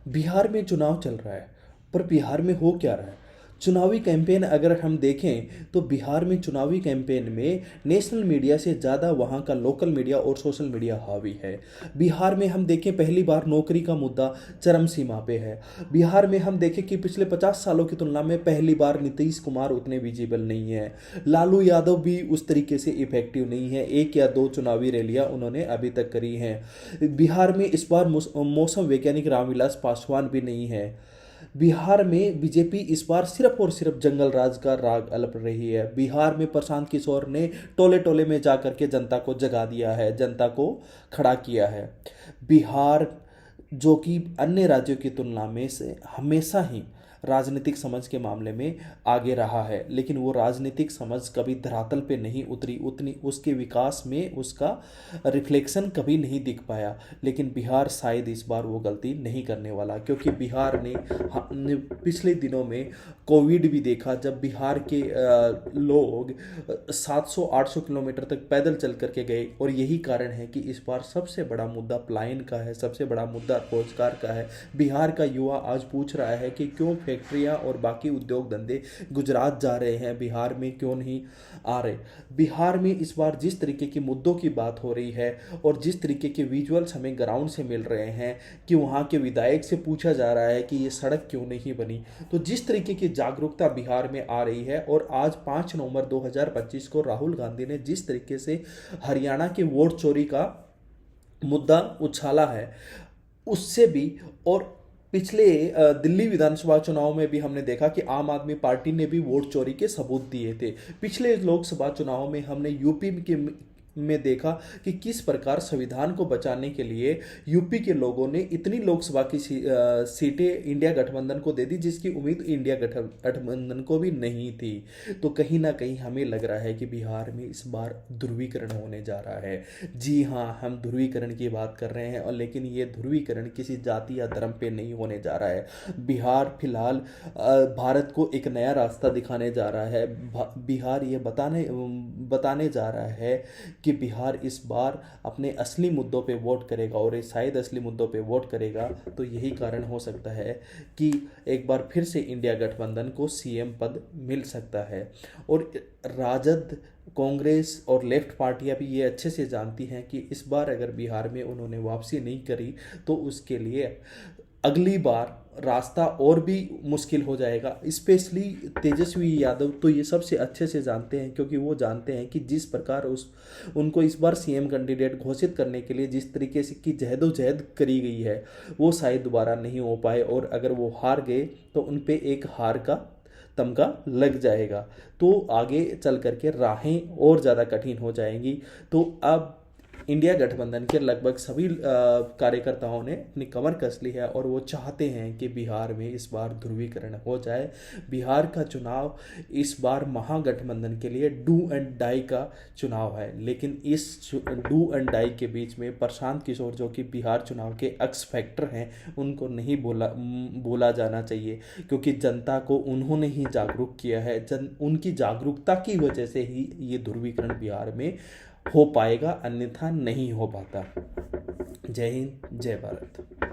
बिहार में चुनाव चल रहा है, पर बिहार में हो क्या रहा है? चुनावी कैंपेन अगर हम देखें तो बिहार में चुनावी कैंपेन में नेशनल मीडिया से ज़्यादा वहाँ का लोकल मीडिया और सोशल मीडिया हावी है। बिहार में हम देखें पहली बार नौकरी का मुद्दा चरम सीमा पे है। बिहार में हम देखें कि पिछले 50 सालों की तुलना में पहली बार नीतीश कुमार उतने विजिबल नहीं है। लालू यादव भी उस तरीके से इफेक्टिव नहीं है, एक या दो चुनावी रैलियां उन्होंने अभी तक करी हैं। बिहार में इस बार मौसम वैज्ञानिक रामविलास पासवान भी नहीं है। बिहार में बीजेपी इस बार सिर्फ और सिर्फ जंगल राज का राग अलप रही है। बिहार में प्रशांत किशोर ने टोले टोले में जा करके जनता को जगा दिया है, जनता को खड़ा किया है। बिहार जो कि अन्य राज्यों की तुलना में से हमेशा ही राजनीतिक समझ के मामले में आगे रहा है, लेकिन वो राजनीतिक समझ कभी धरातल पे नहीं उतरी, उतनी उसके विकास में उसका रिफ्लेक्शन कभी नहीं दिख पाया। लेकिन बिहार शायद इस बार वो गलती नहीं करने वाला, क्योंकि बिहार ने हमने पिछले दिनों में कोविड भी देखा, जब बिहार के लोग 700-800 किलोमीटर तक पैदल चल करके गए। और यही कारण है कि इस बार सबसे बड़ा मुद्दा पलायन का है, सबसे बड़ा मुद्दा रोजगार का है। बिहार का युवा आज पूछ रहा है कि क्यों फैक्ट्रियां और बाकी उद्योग धंधे गुजरात जा रहे हैं, बिहार में क्यों नहीं आ रहे। बिहार में इस बार जिस तरीके के मुद्दों की बात हो रही है और जिस तरीके के विजुअल्स हमें ग्राउंड से मिल रहे हैं कि वहाँ के विधायक से पूछा जा रहा है कि ये सड़क क्यों नहीं बनी, तो जिस तरीके की जागरूकता बिहार में आ रही है। और आज 5 नवंबर 2025 को राहुल गांधी ने जिस तरीके से हरियाणा के वोट चोरी का मुद्दा उछाला है, उससे भी, और पिछले दिल्ली विधानसभा चुनाव में भी हमने देखा कि आम आदमी पार्टी ने भी वोट चोरी के सबूत दिए थे। पिछले लोकसभा चुनाव में हमने यूपी के में देखा कि किस प्रकार संविधान को बचाने के लिए यूपी के लोगों ने इतनी लोकसभा की सीटें इंडिया गठबंधन को दे दी, जिसकी उम्मीद इंडिया गठबंधन को भी नहीं थी। तो कहीं ना कहीं हमें लग रहा है कि बिहार में इस बार ध्रुवीकरण होने जा रहा है। जी हाँ, हम ध्रुवीकरण की बात कर रहे हैं, और लेकिन ये ध्रुवीकरण किसी जाति या धर्म पे नहीं होने जा रहा है। बिहार फिलहाल भारत को एक नया रास्ता दिखाने जा रहा है। बिहार ये बताने जा रहा है कि बिहार इस बार अपने असली मुद्दों पे वोट करेगा, और ये शायद असली मुद्दों पे वोट करेगा तो यही कारण हो सकता है कि एक बार फिर से इंडिया गठबंधन को सीएम पद मिल सकता है। और राजद, कांग्रेस और लेफ्ट पार्टियां भी ये अच्छे से जानती हैं कि इस बार अगर बिहार में उन्होंने वापसी नहीं करी तो उसके लिए अगली बार रास्ता और भी मुश्किल हो जाएगा। स्पेशली तेजस्वी यादव तो ये सबसे अच्छे से जानते हैं, क्योंकि वो जानते हैं कि जिस प्रकार उनको इस बार सीएम कैंडिडेट घोषित करने के लिए जिस तरीके से की जहदोजहद करी गई है, वो शायद दोबारा नहीं हो पाए। और अगर वो हार गए तो उन पे एक हार का तमगा लग जाएगा, तो आगे चल करके राहें और ज़्यादा कठिन हो जाएंगी। तो अब इंडिया गठबंधन के लगभग सभी कार्यकर्ताओं ने अपनी कमर कस ली है, और वो चाहते हैं कि बिहार में इस बार ध्रुवीकरण हो जाए। बिहार का चुनाव इस बार महागठबंधन के लिए डू एंड डाई का चुनाव है, लेकिन इस डू एंड डाई के बीच में प्रशांत किशोर, जो कि बिहार चुनाव के एक्स फैक्टर हैं, उनको नहीं बोला जाना चाहिए, क्योंकि जनता को उन्होंने ही जागरूक किया है। उनकी जागरूकता की वजह से ही ये ध्रुवीकरण बिहार में हो पाएगा, अन्यथा नहीं हो पाता। जय हिंद, जय भारत।